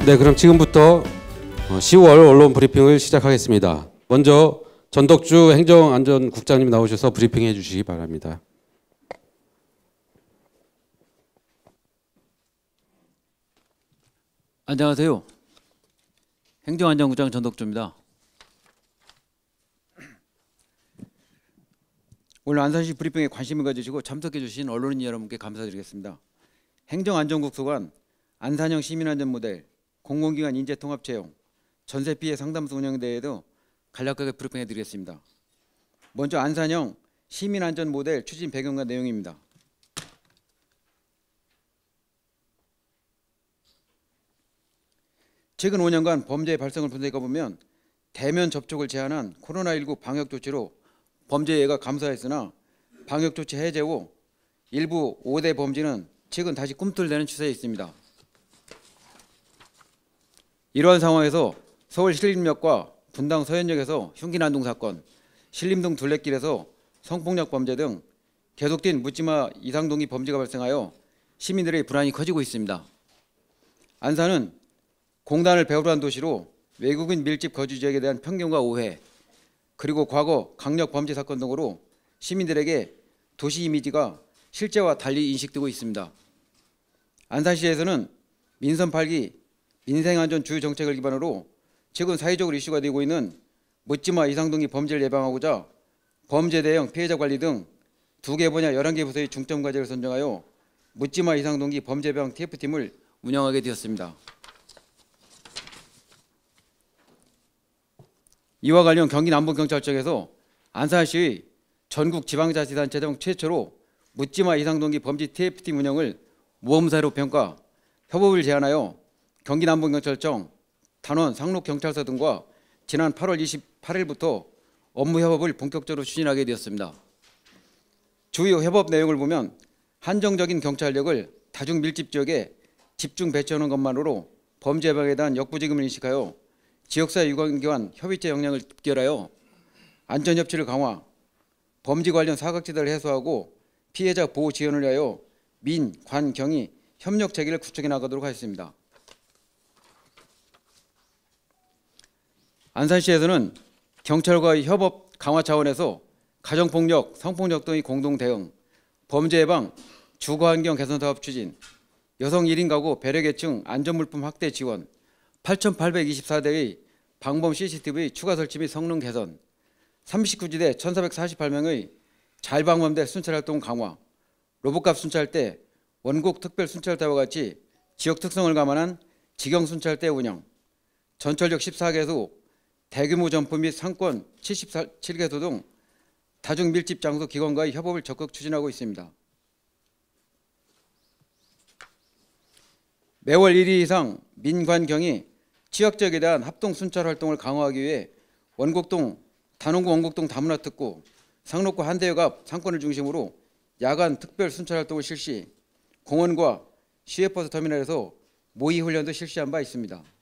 네, 그럼 지금부터 10월 언론 브리핑을 시작하겠습니다. 먼저 전덕주 행정안전국장님 나오셔서 브리핑해 주시기 바랍니다. 안녕하세요. 행정안전국장 전덕주입니다. 오늘 안산시 브리핑에 관심을 가지시고 참석해 주신 언론인 여러분께 감사드리겠습니다. 행정안전국 소관, 안산형 시민안전 모델, 공공기관 인재통합채용, 전세피해 상담소 운영 대회에도 간략하게 브리핑해 드리겠습니다. 먼저 안산형 시민안전 모델 추진 배경과 내용입니다. 최근 5년간 범죄의 발생을 분석해 보면 대면 접촉을 제한한 코로나19 방역 조치로 범죄가 감소했으나 방역 조치 해제 후 일부 5대 범죄는 최근 다시 꿈틀대는 추세에 있습니다. 이러한 상황에서 서울 신림역과 분당 서현역에서 흉기 난동 사건, 신림동 둘레길에서 성폭력 범죄 등 계속된 묻지마 이상 동기 범죄가 발생하여 시민들의 불안이 커지고 있습니다. 안산은 공단을 배후로 한 도시로 외국인 밀집 거주 지역에 대한 편견과 오해, 그리고 과거 강력 범죄 사건 등으로 시민들에게 도시 이미지가 실제와 달리 인식되고 있습니다. 안산시에서는 민선 8기 민생안전 주요 정책을 기반으로 최근 사회적으로 이슈가 되고 있는 묻지마 이상동기 범죄를 예방하고자 범죄 대응 피해자 관리 등 2개 분야 11개 부서의 중점 과제를 선정하여 묻지마 이상동기 범죄 예방 TF팀을 운영하게 되었습니다. 이와 관련 경기 남부경찰청에서 안산시의 전국 지방자치단체 등 최초로 묻지마 이상동기 범죄 TF팀 운영을 모범사례로 평가, 협업을 제안하여 경기 남부경찰청, 단원, 상록경찰서 등과 지난 8월 28일부터 업무 협업을 본격적으로 추진하게 되었습니다. 주요 협업 내용을 보면 한정적인 경찰력을 다중 밀집 지역에 집중 배치하는 것만으로 범죄 예방에 대한 역부족임을 인식하여 지역사회 유관기관 협의체 역량을 급결하여 안전협치를 강화, 범죄 관련 사각지대를 해소하고 피해자 보호 지원을 위하여 민, 관, 경이 협력 체계를 구축해 나가도록 하겠습니다. 안산시에서는 경찰과의 협업 강화 차원에서 가정폭력, 성폭력 등의 공동 대응, 범죄 예방, 주거환경 개선 사업 추진, 여성 1인 가구 배려계층 안전물품 확대 지원, 8,824대의 방범 CCTV 추가 설치 및 성능 개선, 39지대 1,448명의 자율방범대 순찰활동 강화, 로봇캅 순찰대, 원곡 특별 순찰대와 같이 지역 특성을 감안한 직영 순찰대 운영, 전철역 14개소, 대규모 점포 및 상권 77개소 등 다중 밀집 장소 기관과의 협업을 적극 추진하고 있습니다. 매월 1회 이상 민관경이 취약지역에 대한 합동 순찰 활동을 강화하기 위해 원곡동, 단원구 원곡동 다문화특구, 상록구 한대역 앞 상권을 중심으로 야간 특별 순찰 활동을 실시, 공원과 시외버스 터미널에서 모의 훈련도 실시한 바 있습니다.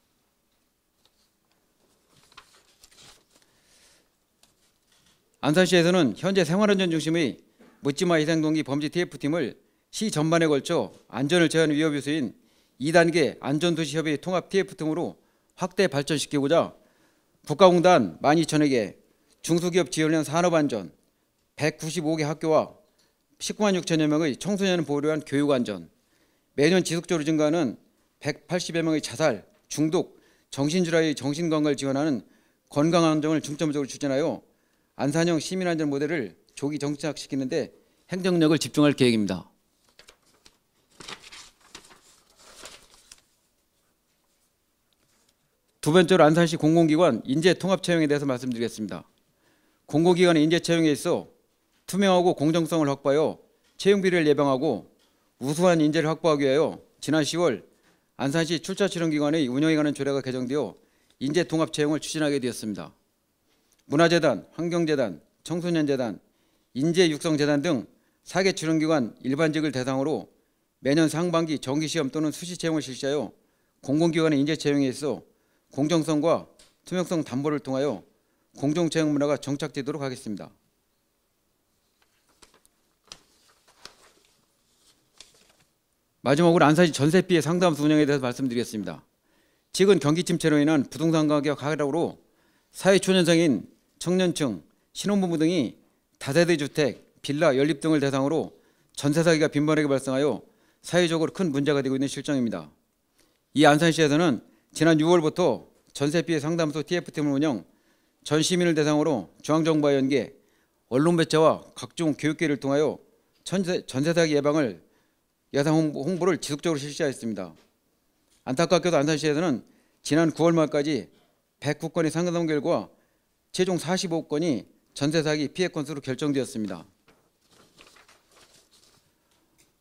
안산시에서는 현재 생활안전 중심의 묻지마 이상동기 범죄 TF팀을 시 전반에 걸쳐 안전을 제한 위협 요소인 2단계 안전도시협의 통합 TF팀으로 확대 발전시키고자 국가공단 12,000개, 중소기업 지원련 산업안전, 195개 학교와 19만 6천여 명의 청소년을 보호를 위한 교육안전, 매년 지속적으로 증가하는 180여 명의 자살, 중독, 정신질환의 정신건강을 지원하는 건강안전을 중점적으로 추진하여 안산형 시민안전 모델을 조기 정착시키는 데 행정력을 집중할 계획입니다. 두 번째로 안산시 공공기관 인재통합채용에 대해서 말씀드리겠습니다. 공공기관의 인재채용에 있어 투명하고 공정성을 확보하여 채용비리를 예방하고 우수한 인재를 확보하기 위하여 지난 10월 안산시 출처출연기관의 운영에 관한 조례가 개정되어 인재통합채용을 추진하게 되었습니다. 문화재단, 환경재단, 청소년재단, 인재육성재단 등 4개 출연기관 일반직을 대상으로 매년 상반기 정기시험 또는 수시채용을 실시하여 공공기관의 인재채용에 있어 공정성과 투명성 담보를 통하여 공정채용 문화가 정착되도록 하겠습니다. 마지막으로 안산시 전세피해 상담소 운영에 대해서 말씀드리겠습니다. 최근 경기 침체로 인한 부동산 가격 하락으로 사회초년생인 청년층, 신혼부부 등이 다세대 주택, 빌라, 연립 등을 대상으로 전세 사기가 빈번하게 발생하여 사회적으로 큰 문제가 되고 있는 실정입니다. 이 안산시에서는 지난 6월부터 전세 피해 상담소 TF팀을 운영, 전 시민을 대상으로 중앙정부와 연계, 언론 매체와 각종 교육기회를 통하여 전세 사기 예방을 예상 홍보를 지속적으로 실시하였습니다. 안타깝게도 안산시에서는 지난 9월 말까지 109건의 상담 결과 최종 45건이 전세 사기 피해 건수로 결정되었습니다.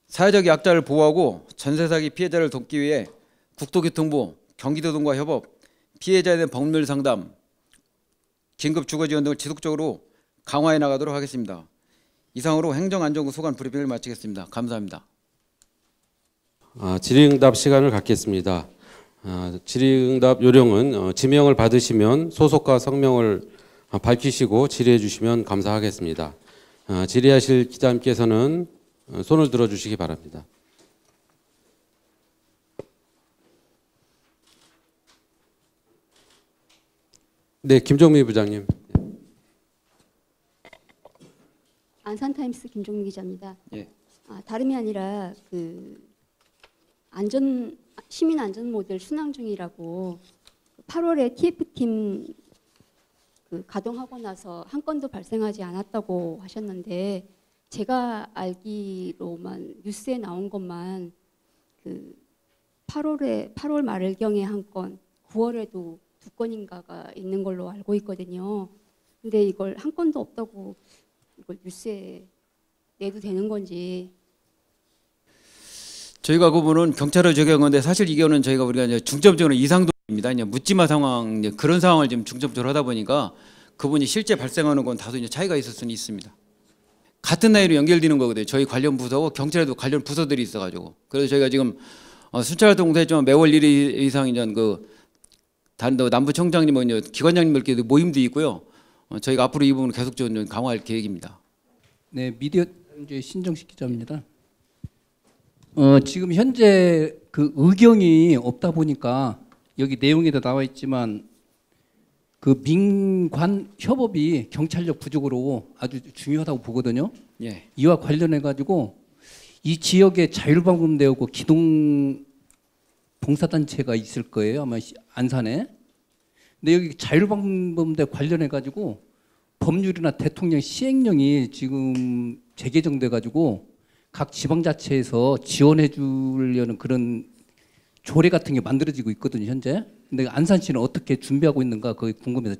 사회적 약자를 보호하고 전세 사기 피해자를 돕기 위해 국토교통부, 경기도 등과 협업, 피해자에 대한 법률 상담, 긴급 주거 지원 등을 지속적으로 강화해 나가도록 하겠습니다. 이상으로 행정안전부 소관 브리핑을 마치겠습니다. 감사합니다. 질의응답 시간을 갖겠습니다. 질의응답 요령은 지명을 받으시면 소속과 성명을 밝히시고 질의해 주시면 감사하겠습니다. 질의하실 기자님께서는 손을 들어주시기 바랍니다. 네, 김종미 부장님. 안산타임스 김종미 기자입니다. 예. 다름이 아니라 그 시민 안전 모델 순항 중이라고 8월에 TF팀 그 가동하고 나서 한 건도 발생하지 않았다고 하셨는데 제가 알기로만 뉴스에 나온 것만 그 8월 말경에 한 건, 9월에도 2건인가가 있는 걸로 알고 있거든요. 근데 이걸 한 건도 없다고 이걸 뉴스에 내도 되는 건지. 저희가 그 부분은 경찰을 적용한 건데 사실 이거는 저희가 우리가 이제 중점적으로 이상도입니다. 이제 묻지마 상황, 이제 그런 상황을 지금 중점적으로 하다 보니까 그분이 실제 발생하는 건 다소 이제 차이가 있을 수는 있습니다. 같은 나이로 연결되는 거거든요. 저희 관련 부서고 경찰에도 관련 부서들이 있어가지고. 그래서 저희가 지금 순찰활동 했지만 매월 1회 이상 이제 그 남부청장님, 기관장님들끼리 모임도 있고요. 저희가 앞으로 이 부분을 계속적으로 강화할 계획입니다. 네, 미디어 이제 신정식 기자입니다. 지금 현재 그 의경이 없다 보니까 여기 내용에도 나와 있지만 그 민관 협업이 경찰력 부족으로 아주 중요하다고 보거든요. 예. 이와 관련해 가지고 이 지역에 자율방범대하고 기동 봉사단체가 있을 거예요. 아마 안산에. 근데 여기 자율방범대 관련해 가지고 법률이나 대통령 시행령이 지금 재개정돼 가지고 각 지방자치에서 지원해 주려는 그런 조례 같은 게 만들어지고 있거든요, 현재. 근데 안산시는 어떻게 준비하고 있는가 그게 궁금해서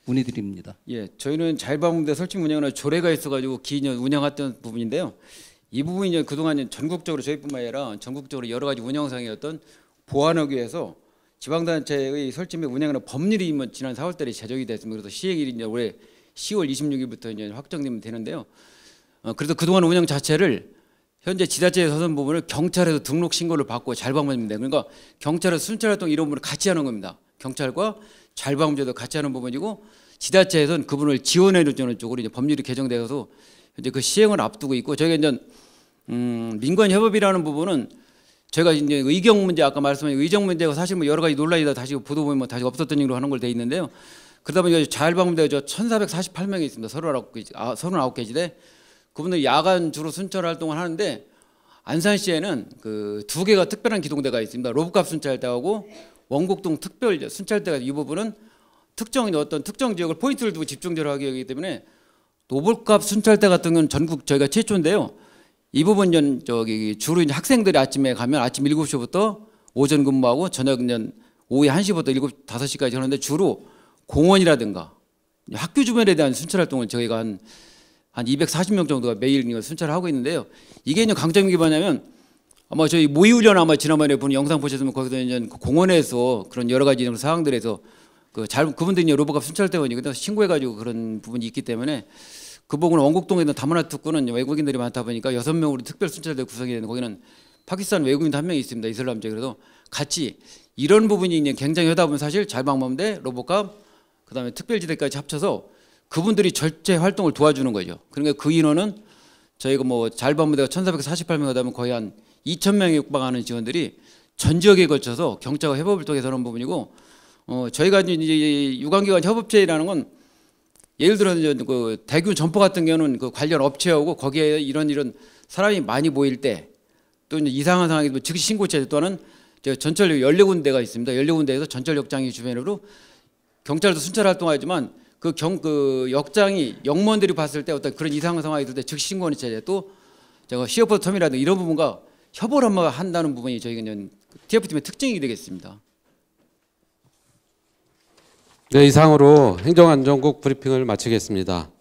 문의드립니다. 예, 저희는 자율방범대 설치 운영은 조례가 있어가지고 기년 운영했던 부분인데요. 이 부분이 이제 그동안 전국적으로 저희뿐만 아니라 전국적으로 여러 가지 운영상의 어떤 보완하기 위해서 지방단체의 설치 및 운영하는 법률이 지난 4월달에 제정이 됐습니다. 그래서 시행일이 이제 올해 10월 26일부터 이제 확정되면 되는데요. 그래서 그동안 운영 자체를 현재 지자체에 서선 부분을 경찰에서 등록 신고를 받고 자율방범입니다. 그러니까 경찰에서 순찰활동 이런 부분을 같이 하는 겁니다. 경찰과 자율방범제도 같이 하는 부분이고 지자체에서는 그분을 지원해 주는 쪽으로 이제 법률이 개정되어서 현재 그 시행을 앞두고 있고 저희가 이제 민관 협업이라는 부분은 저희가 이제 의경 문제 아까 말씀하신 의정 문제가 사실 뭐 여러 가지 논란이다 다시 보도 보면 다시 없었던 얘기로 하는 걸 돼 있는데요. 그러다 보니까 자율방범대가 1,448명이 있습니다. 39개 지대. 그분들 야간 주로 순찰 활동을 하는데 안산시에는 그 2개가 특별한 기동대가 있습니다. 로브캅 순찰대하고 원곡동 특별 순찰대가 이 부분은 어떤 특정 지역을 포인트를 두고 집중적으로 하기 때문에 로브캅 순찰대 같은 경우는 전국 저희가 최초인데요. 이 부분은 주로 이제 학생들이 아침에 가면 아침 7시부터 오전 근무하고 저녁 오후 1시부터 5시까지 하는데 주로 공원이라든가 학교 주변에 대한 순찰 활동을 저희가 한 240명 정도가 매일 순찰을 하고 있는데요. 이게 이제 강점이 뭐냐면 아마 저희 모의훈련 아마 지난번에 본 영상 보셨으면 거기서 이제 공원에서 그런 여러 가지 사항들에서 그분들이 로보캅 순찰대원이거든요. 신고해가지고 그런 부분이 있기 때문에 그 부분은 원곡동에 있는 다문화 특구는 외국인들이 많다 보니까 6명으로 특별 순찰대 구성이 되는 거기는 파키스탄 외국인도 한 명 있습니다. 이슬람제. 그래서 같이 이런 부분이 이제 굉장히 하다 보면 사실 자율방범대, 로보캅, 그다음에 특별지대까지 합쳐서 그분들이 절제 활동을 도와주는 거죠. 그러니까 그 인원은 저희가 뭐 자율방범대가 1,448명 하다 보면 거의 한 2,000명에 육박하는 지원들이 전 지역에 걸쳐서 경찰과 협업을 통해서 하는 부분이고, 저희가 이제 유관기관 협업체라는 건 예를 들어 이제 그 대규 점포 같은 경우는 그 관련 업체하고 거기에 이런 사람이 많이 모일 때 또 이상한 상황이 뭐 즉시 신고체 또는 전철 14군데가 있습니다. 14군데에서 전철 역장이 주변으로 경찰도 순찰 활동하지만 그 역장이 영무원들이 봤을 때 어떤 그런 이상한 상황이 있을 때 즉시 신고하는 체제, 또 제가 시어포트 터미널이라든가 이런 부분과 협업을 한다는 부분이 저희는 TF팀의 특징이 되겠습니다. 네, 이상으로 행정안전국 브리핑을 마치겠습니다.